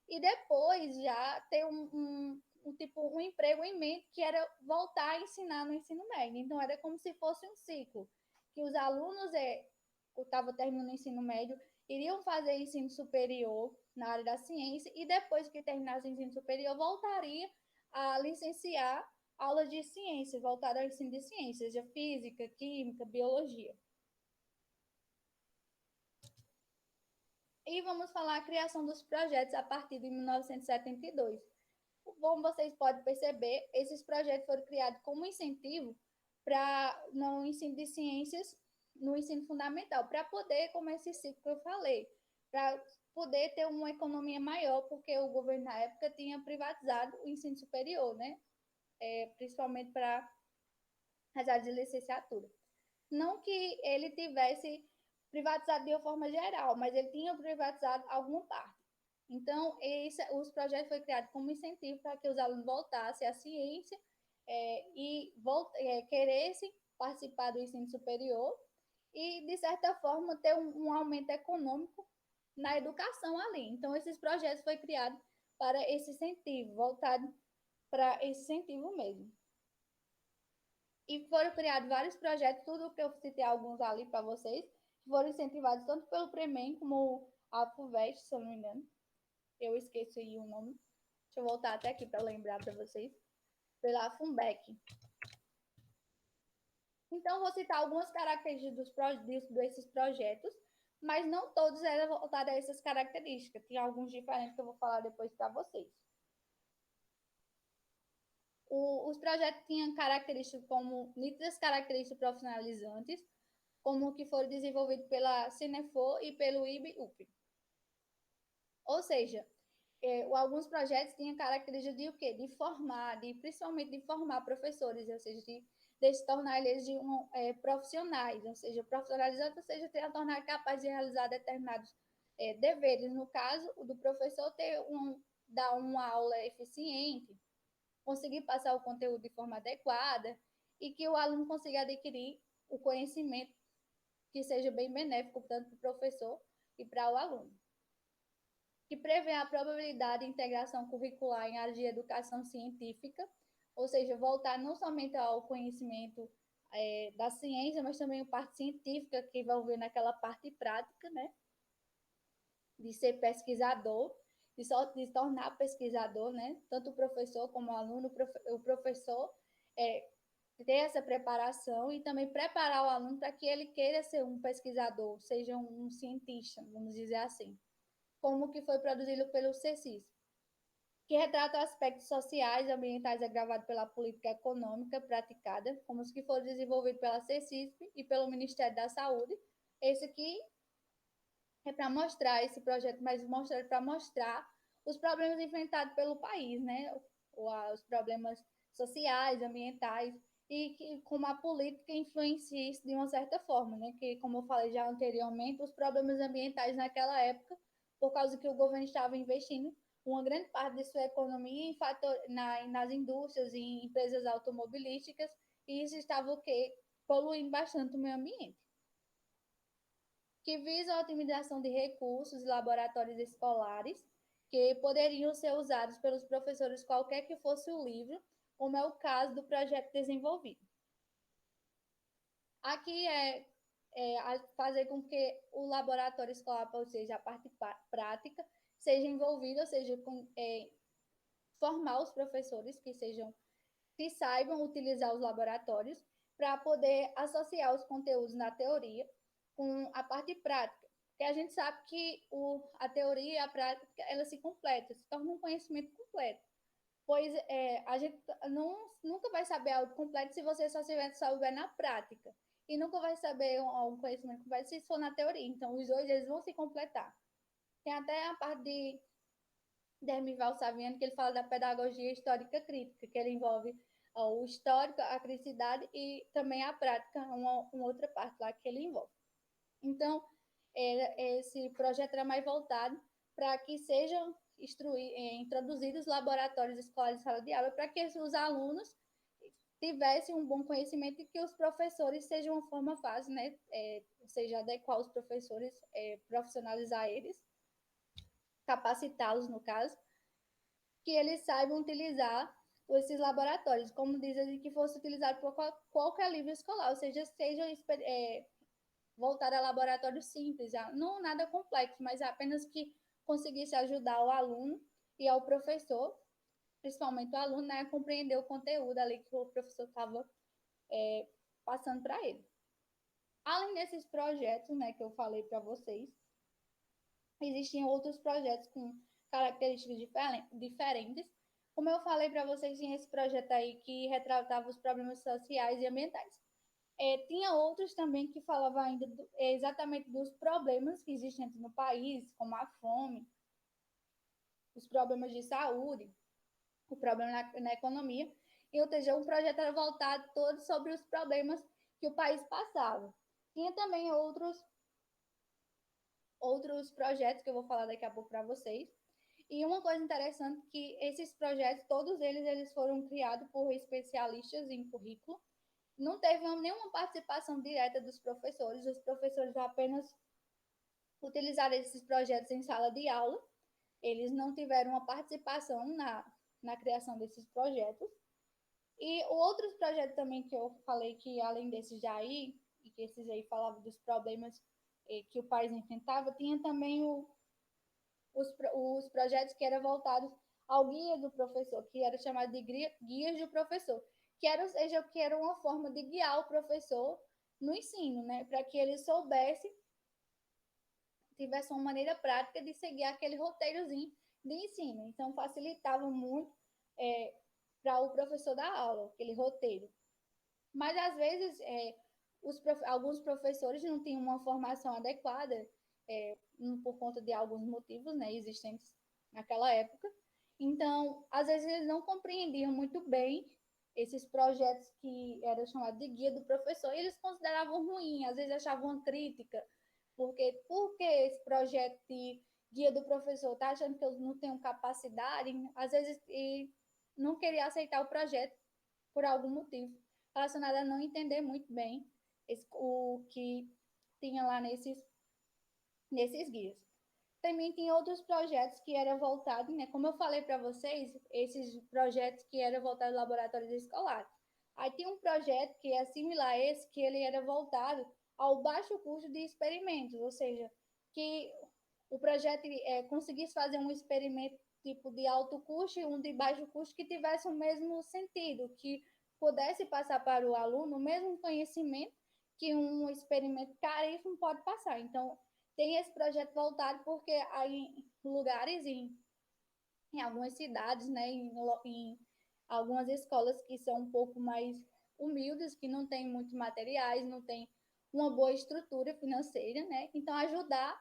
E depois já ter um emprego em mente que era voltar a ensinar no ensino médio. Então, era como se fosse um ciclo, que os alunos estavam terminando o ensino médio, iriam fazer ensino superior na área da ciência e depois que terminasse o ensino superior, voltaria a licenciar aulas de ciência, voltar ao ensino de ciências, de física, química, biologia. E vamos falar a criação dos projetos a partir de 1972. Como vocês podem perceber, esses projetos foram criados como incentivo no ensino de ciências, no ensino fundamental, para poder, como esse ciclo que eu falei, para poder ter uma economia maior, porque o governo na época tinha privatizado o ensino superior, né? Principalmente para as áreas de licenciatura. Não que ele tivesse privatizado de uma forma geral, mas ele tinha privatizado alguma parte. Então, os projetos foram criados como incentivo para que os alunos voltassem à ciência e queressem participar do ensino superior e, de certa forma, ter um aumento econômico na educação ali. Então, esses projetos foi criado para esse incentivo, voltado para esse incentivo mesmo. E foram criados vários projetos, tudo que eu citei alguns ali para vocês, foram incentivados tanto pelo Premen como a FUVEST, se eu não me engano. Eu esqueci o nome. Deixa eu voltar até aqui para lembrar para vocês. Pela FUNBEC. Então, vou citar algumas características desses projetos, mas não todos eram voltados a essas características. Tem alguns diferentes que eu vou falar depois para vocês. Os projetos tinham características como nítidas características profissionalizantes, como que foram desenvolvidos pela Cinefor e pelo IBUP. Ou seja, alguns projetos tinham características de o quê? De formar, principalmente de formar professores, ou seja, de se tornar eles profissionais, ou seja, profissionalizantes, ou seja, tornar capazes de realizar determinados deveres. No caso, o do professor dar uma aula eficiente, conseguir passar o conteúdo de forma adequada e que o aluno consiga adquirir o conhecimento que seja bem benéfico tanto para o professor e para o aluno. Que prevê a probabilidade de integração curricular em áreas de educação científica, ou seja, voltar não somente ao conhecimento da ciência, mas também a parte científica, que envolve naquela parte prática, né? De ser pesquisador, de se tornar pesquisador, né? Tanto o professor como o aluno, o professor ter essa preparação e também preparar o aluno para que ele queira ser um pesquisador, seja um cientista, vamos dizer assim, como que foi produzido pelo CECIS, que retrata aspectos sociais e ambientais agravados pela política econômica praticada, como os que foram desenvolvidos pela CECISP e pelo Ministério da Saúde. Esse aqui é para mostrar esse projeto, mas mostrar para mostrar os problemas enfrentados pelo país, né? Os problemas sociais, ambientais, e que, como a política influencia isso de uma certa forma, né? Que, como eu falei já anteriormente, os problemas ambientais naquela época, por causa que o governo estava investindo uma grande parte de sua economia nas indústrias e em empresas automobilísticas, e isso estava o quê? Poluindo bastante o meio ambiente. Que visa a otimização de recursos e laboratórios escolares, que poderiam ser usados pelos professores qualquer que fosse o livro, como é o caso do projeto desenvolvido. Aqui fazer com que o laboratório escolar, ou seja, a parte prática, seja envolvida, ou seja, formar os professores que saibam utilizar os laboratórios para poder associar os conteúdos na teoria com a parte prática. Porque a gente sabe que a teoria e a prática, elas se completam, se tornam um conhecimento completo. Pois a gente nunca vai saber algo completo se você só souber na prática. E nunca vai saber um conhecimento completo se for na teoria. Então, os dois eles vão se completar. Tem até a parte de Hermival Saviano, que ele fala da pedagogia histórica crítica, que ele envolve o histórico, a criticidade e também a prática, uma outra parte lá que ele envolve. Então, esse projeto era mais voltado para que sejam introduzidos laboratórios escolares em sala de aula, para que os alunos tivessem um bom conhecimento e que os professores sejam uma forma fácil, né? Seja adequar os professores, profissionalizar eles, capacitá-los, no caso, que eles saibam utilizar esses laboratórios, como dizem que fosse utilizado por qualquer livro escolar, ou seja voltar a laboratórios simples, não nada complexo, mas apenas que conseguisse ajudar o aluno e ao professor, principalmente o aluno, né, a compreender o conteúdo ali que o professor estava passando para ele. Além desses projetos, né, que eu falei para vocês, existem outros projetos com características diferentes. Como eu falei para vocês, tinha esse projeto aí que retratava os problemas sociais e ambientais. Tinha outros também que falavam ainda exatamente dos problemas que existem no país, como a fome, os problemas de saúde, o problema na economia. E, ou seja, um projeto era voltado todo sobre os problemas que o país passava. Tinha também outros projetos que eu vou falar daqui a pouco para vocês. E uma coisa interessante que esses projetos, todos eles foram criados por especialistas em currículo, não teve nenhuma participação direta dos professores, os professores apenas utilizaram esses projetos em sala de aula, eles não tiveram uma participação na criação desses projetos. E outros projetos também que eu falei que, além desses aí, e que esses aí falavam dos problemas que o país enfrentava, tinha também os projetos que eram voltados ao guia do professor, que era chamado de guias do professor, que era, ou seja, que era uma forma de guiar o professor no ensino, né, para que ele soubesse, tivesse uma maneira prática de seguir aquele roteirozinho de ensino. Então, facilitava muito para o professor dar aula, aquele roteiro. Mas, às vezes, alguns professores não tinham uma formação adequada, por conta de alguns motivos, né, existentes naquela época. Então, às vezes, eles não compreendiam muito bem esses projetos que eram chamados de guia do professor, e eles consideravam ruim, às vezes achavam uma crítica, porque esse projeto de guia do professor está achando que eu não tenho capacidade, às vezes, e não queria aceitar o projeto por algum motivo, relacionado a não entender muito bem o que tinha lá nesses guias. Também tem outros projetos que eram voltados, né? Como eu falei para vocês, esses projetos que eram voltados aos laboratórios escolares. Aí tem um projeto que é similar a esse, que ele era voltado ao baixo custo de experimentos, ou seja, que o projeto conseguisse fazer um experimento tipo de alto custo e um de baixo custo que tivesse o mesmo sentido, que pudesse passar para o aluno o mesmo conhecimento que um experimento caríssimo pode passar. Então, tem esse projeto voltado porque aí em lugares, em algumas cidades, né, em algumas escolas que são um pouco mais humildes, que não têm muitos materiais, não tem uma boa estrutura financeira, né? Então, ajudar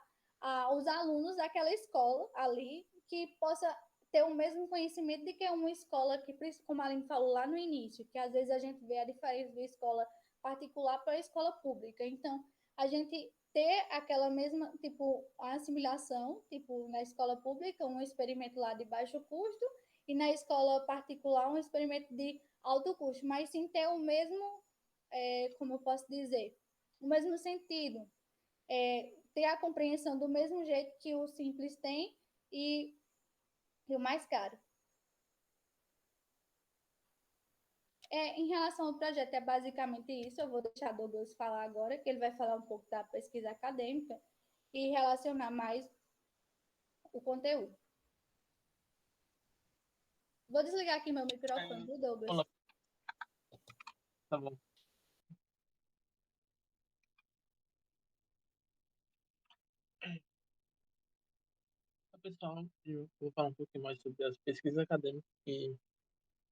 os alunos daquela escola ali que possa ter o mesmo conhecimento de que é uma escola que, como a Aline falou lá no início, que às vezes a gente vê a diferença da escola particular para a escola pública. Então, a gente ter aquela mesma, tipo, a assimilação, tipo, na escola pública, um experimento lá de baixo custo, e na escola particular, um experimento de alto custo, mas sem ter o mesmo, como eu posso dizer, o mesmo sentido, ter a compreensão do mesmo jeito que o simples tem e o mais caro. Em relação ao projeto, é basicamente isso. Eu vou deixar Douglas falar agora, que ele vai falar um pouco da pesquisa acadêmica e relacionar mais o conteúdo. Vou desligar aqui meu microfone, do Douglas. Olá. Tá bom. Pessoal, eu vou falar um pouquinho mais sobre as pesquisas acadêmicas que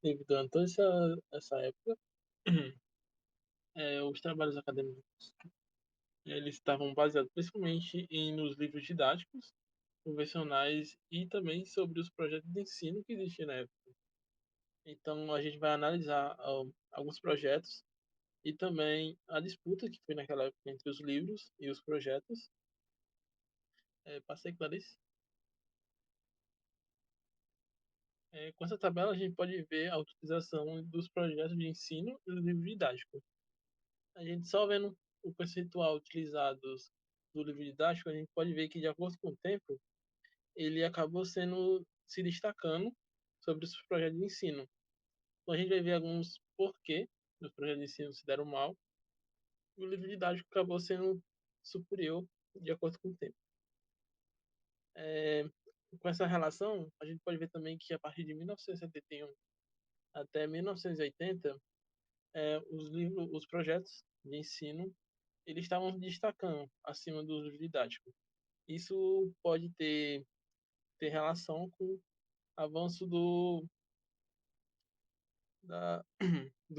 teve durante toda essa época. Os trabalhos acadêmicos eles estavam baseados principalmente nos livros didáticos, convencionais e também sobre os projetos de ensino que existiam na época. Então, a gente vai analisar alguns projetos e também a disputa que foi naquela época entre os livros e os projetos. Passei, Clarice. Com essa tabela, a gente pode ver a utilização dos projetos de ensino e dos livros didáticos. A gente só vendo o percentual utilizados do livro didático, a gente pode ver que, de acordo com o tempo, ele acabou se destacando sobre os projetos de ensino. Então, a gente vai ver alguns porquê os projetos de ensino se deram mal, e o livro didático acabou sendo superior de acordo com o tempo. Com essa relação, a gente pode ver também que, a partir de 1971 até 1980, os projetos de ensino eles estavam se destacando acima dos livros didáticos. Isso pode ter relação com o avanço do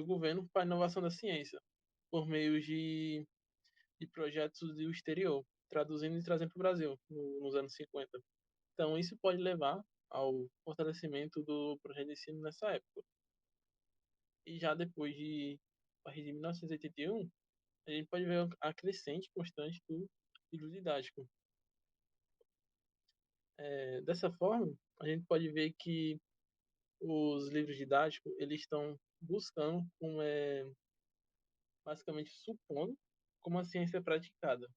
governo para a inovação da ciência, por meio de projetos do exterior, traduzindo e trazendo para o Brasil, nos anos 50. Então, isso pode levar ao fortalecimento do projeto de ensino nessa época. E já depois a partir de 1981, a gente pode ver a crescente constante do livro didático. Dessa forma, a gente pode ver que os livros didáticos eles estão buscando basicamente supondo como a ciência é praticada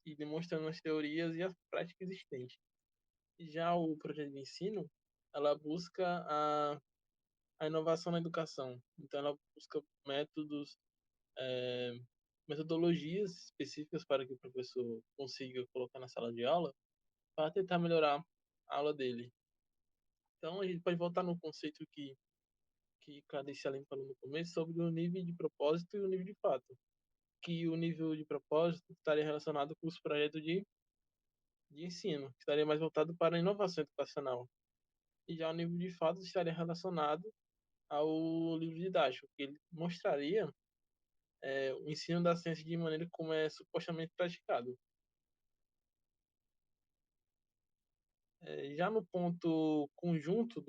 e demonstrando as teorias e as práticas existentes. Já o projeto de ensino, ela busca a inovação na educação. Então, ela busca métodos, é, metodologias específicas para que o professor consiga colocar na sala de aula para tentar melhorar a aula dele. Então, a gente pode voltar no conceito que Clarice Aline falou no começo sobre o nível de propósito e o nível de fato. Que o nível de propósito estaria relacionado com os projetos de ensino, que estaria mais voltado para a inovação educacional. E já o nível de fato estaria relacionado ao livro didático, que ele mostraria o ensino da ciência de maneira como é supostamente praticado. Já no ponto conjunto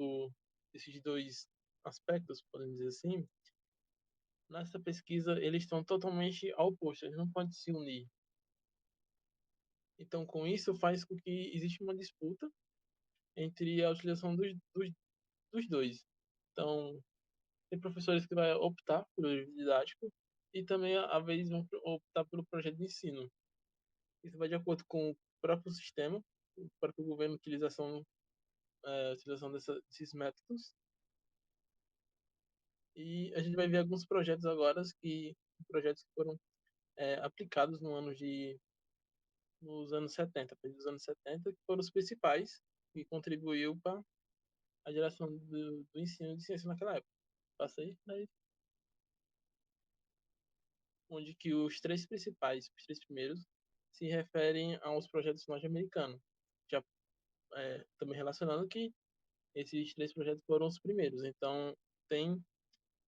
desses dois aspectos, podemos dizer assim, nessa pesquisa eles estão totalmente ao oposto, eles não podem se unir. Então, com isso, faz com que exista uma disputa entre a utilização dos dois. Então, tem professores que vão optar pelo livro didático e também, às vezes, vão optar pelo projeto de ensino. Isso vai de acordo com o próprio sistema, o próprio governo, utilização desses métodos. E a gente vai ver alguns projetos agora, projetos que foram aplicados nos anos 70, dos anos 70, que foram os principais que contribuiu para a geração do ensino de ciência naquela época. Passa aí, né? Onde que os três principais, os três primeiros, se referem aos projetos norte-americanos. Já também relacionando que esses três projetos foram os primeiros. Então, tem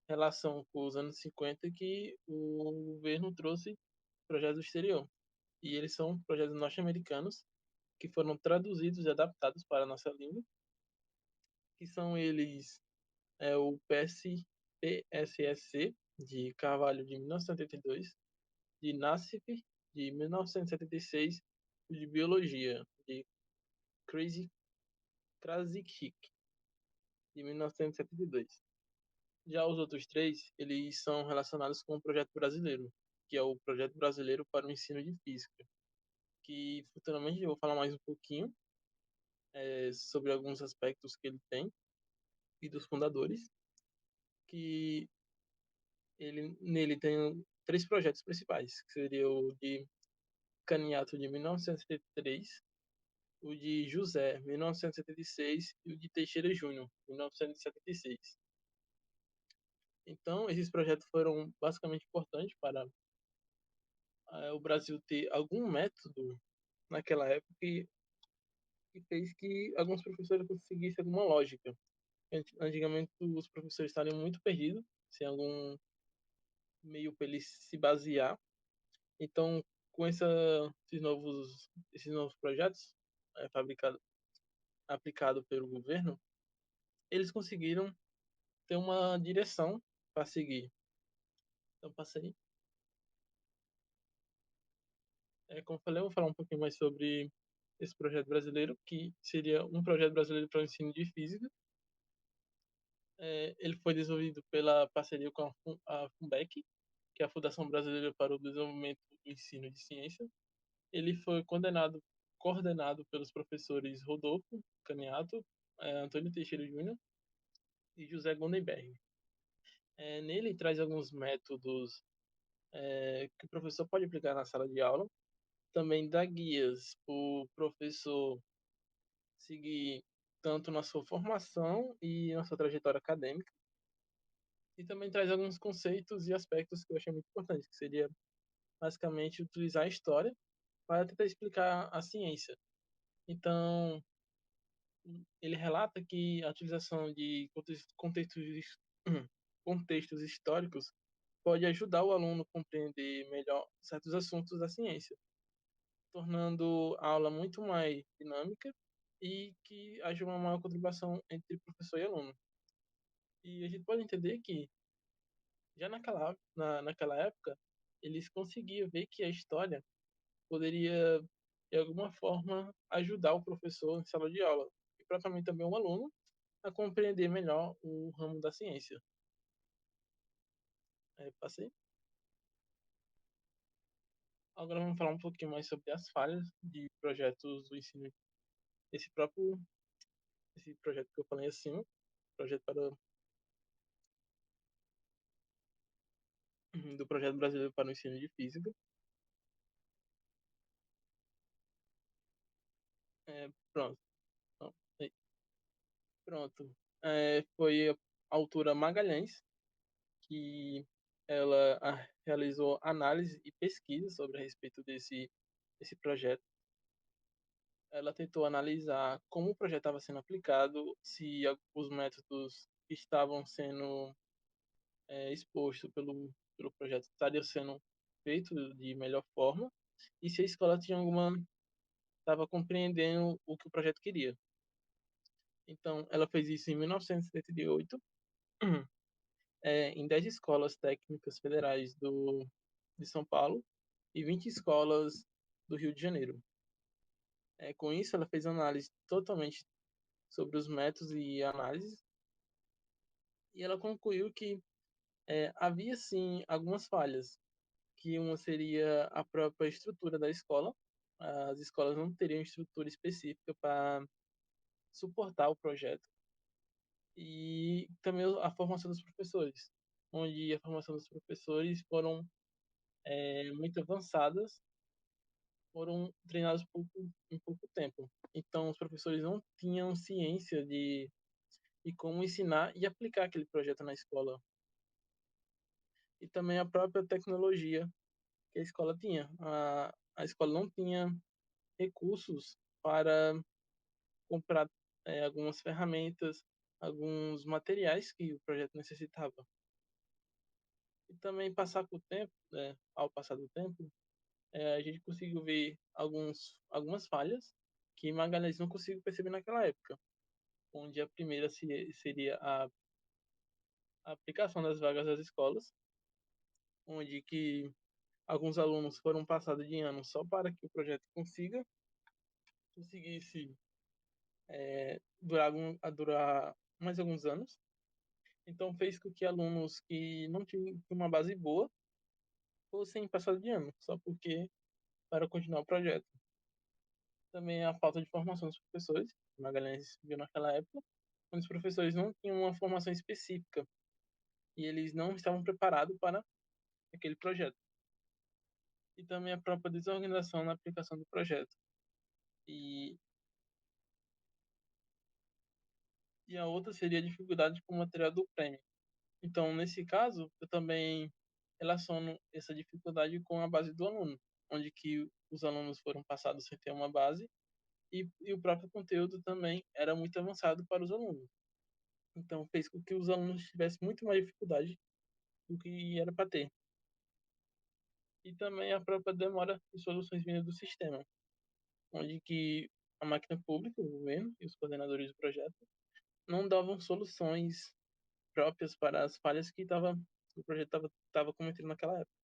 relação com os anos 50 que o governo trouxe projetos do exterior. E eles são projetos norte-americanos que foram traduzidos e adaptados para a nossa língua, que são eles o PSSC, de Carvalho, de 1982, de Nassif, de 1976, e de Biologia, de Krasik, de 1972. Já os outros três, eles são relacionados com o projeto brasileiro, que é o Projeto Brasileiro para o Ensino de Física, que futuramente eu vou falar mais um pouquinho sobre alguns aspectos que ele tem e dos fundadores, que nele tem três projetos principais, que seria o de Caniato de 1973, o de José, 1976, e o de Teixeira Júnior, 1976. Então, esses projetos foram basicamente importantes para o Brasil ter algum método naquela época que fez que alguns professores conseguissem alguma lógica. Antigamente, os professores estariam muito perdidos, sem algum meio para eles se basear. Então, com esses novos projetos aplicado pelo governo, eles conseguiram ter uma direção para seguir. Então, passei. Como eu falei, eu vou falar um pouquinho mais sobre esse projeto brasileiro, que seria um projeto brasileiro para o ensino de física. Ele foi desenvolvido pela parceria com a FUNBEC, que é a Fundação Brasileira para o Desenvolvimento do Ensino de Ciência. Ele foi coordenado pelos professores Rodolfo Caniato, Antônio Teixeira Júnior e José Gondenberg. Nele traz alguns métodos que o professor pode aplicar na sala de aula, também dá guias para o professor seguir tanto na sua formação e na sua trajetória acadêmica, e também traz alguns conceitos e aspectos que eu achei muito importantes, que seria basicamente utilizar a história para tentar explicar a ciência. Então, ele relata que a utilização de contextos históricos pode ajudar o aluno a compreender melhor certos assuntos da ciência, tornando a aula muito mais dinâmica e que haja uma maior contribuição entre professor e aluno. E a gente pode entender que, já naquela época, eles conseguiam ver que a história poderia, de alguma forma, ajudar o professor em sala de aula, e propriamente também o aluno, a compreender melhor o ramo da ciência. Passei. Agora vamos falar um pouquinho mais sobre as falhas de projetos do ensino. Esse próprio esse projeto que eu falei acima, projeto para do projeto brasileiro para o ensino de física. Pronto. Então, pronto. Foi a autora Magalhães que ela realizou análise e pesquisa sobre a respeito desse projeto. Ela tentou analisar como o projeto estava sendo aplicado, se os métodos que estavam sendo expostos pelo projeto estariam sendo feitos de melhor forma e se a escola tinha alguma estava compreendendo o que o projeto queria. Então, ela fez isso em 1978, em 10 escolas técnicas federais de São Paulo e 20 escolas do Rio de Janeiro. Com isso, ela fez análise totalmente sobre os métodos e análises, e ela concluiu que havia sim algumas falhas, que uma seria a própria estrutura da escola. As escolas não teriam estrutura específica para suportar o projeto, e também a formação dos professores, onde a formação dos professores foram muito avançadas, foram treinados em pouco tempo. Então, os professores não tinham ciência de como ensinar e aplicar aquele projeto na escola. E também a própria tecnologia que a escola tinha. A escola não tinha recursos para comprar algumas ferramentas, alguns materiais que o projeto necessitava. E também passar com o tempo, ao passar do tempo, a gente conseguiu ver algumas falhas que Magalhães não conseguiu perceber naquela época, onde a primeira seria a aplicação das vagas das escolas, onde que alguns alunos foram passados de ano só para que o projeto conseguisse durar mais alguns anos. Então fez com que alunos que não tinham uma base boa fossem passados de ano, só porque para continuar o projeto. Também a falta de formação dos professores, Magalhães viu naquela época, onde os professores não tinham uma formação específica e eles não estavam preparados para aquele projeto. E também a própria desorganização na aplicação do projeto. E, e a outra seria a dificuldade com o material do prêmio. Então, nesse caso, eu também relaciono essa dificuldade com a base do aluno, onde que os alunos foram passados sem ter uma base e o próprio conteúdo também era muito avançado para os alunos. Então, fez com que os alunos tivessem muito mais dificuldade do que era para ter. E também a própria demora de soluções vindas do sistema, onde que a máquina pública, o governo e os coordenadores do projeto não davam soluções próprias para as falhas que o projeto estava cometendo naquela época.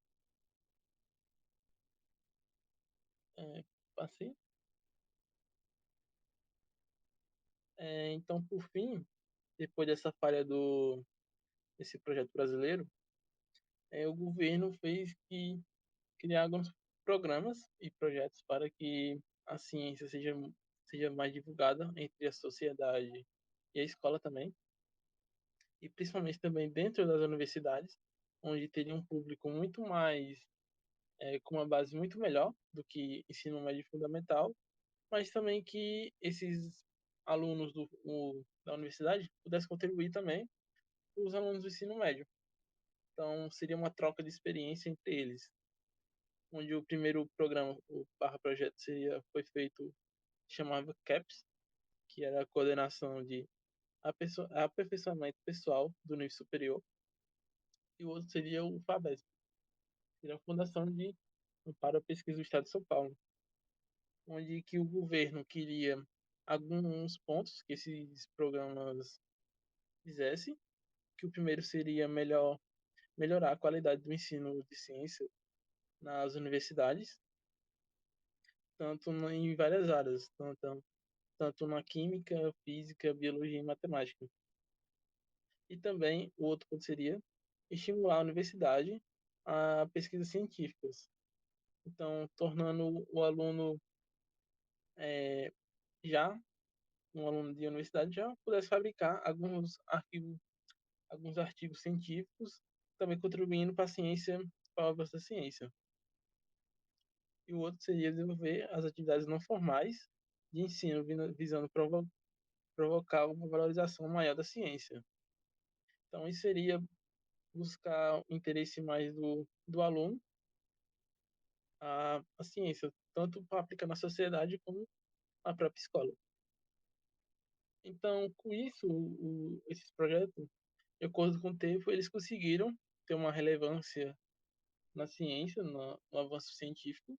Assim. Então, por fim, depois dessa falha desse projeto brasileiro, o governo fez que criar alguns programas e projetos para que a ciência seja mais divulgada entre a sociedade e a escola também, e principalmente também dentro das universidades, onde teria um público muito mais, com uma base muito melhor do que ensino médio fundamental, mas também que esses alunos da universidade pudessem contribuir também com os alunos do ensino médio. Então, seria uma troca de experiência entre eles, onde o primeiro programa, o barra projeto, foi feito, chamava CAPS, que era a coordenação de aperfeiçoamento pessoal do nível superior, e o outro seria o FABESP, que seria a Fundação de Amparo à Pesquisa do Estado de São Paulo, onde que o governo queria alguns pontos que esses programas fizessem, que o primeiro seria melhorar a qualidade do ensino de ciência nas universidades, tanto em várias áreas, tanto na química, física, biologia e matemática. E também o outro ponto seria estimular a universidade a pesquisas científicas, Então, tornando o aluno já um aluno de universidade já pudesse fabricar alguns artigos científicos, também contribuindo para a ciência, para a obra da ciência. E o outro seria desenvolver as atividades não formais de ensino, visando provocar uma valorização maior da ciência. Então, isso seria buscar o interesse mais do aluno a ciência, tanto para aplicar na sociedade como na própria escola. Então, com isso, esses projetos, de acordo com o tempo, eles conseguiram ter uma relevância na ciência, no avanço científico,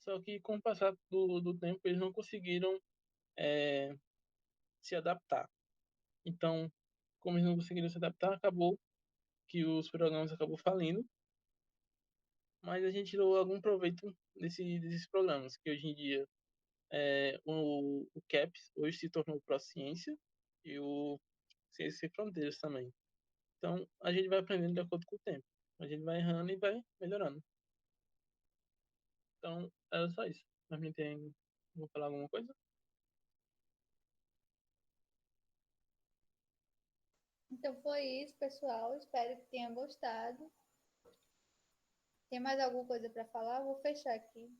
só que com o passar do tempo eles não conseguiram se adaptar. Então, como eles não conseguiram se adaptar, acabou que os programas acabou falindo, mas a gente tirou algum proveito desses programas, que hoje em dia o CAPS hoje se tornou o ProCiência e o Ciência Sem Fronteiras também. Então, a gente vai aprendendo de acordo com o tempo. A gente vai errando e vai melhorando. Então, era só isso. Mas me tem... Vou falar alguma coisa? Então foi isso, pessoal. Espero que tenha gostado. Tem mais alguma coisa para falar? Vou fechar aqui.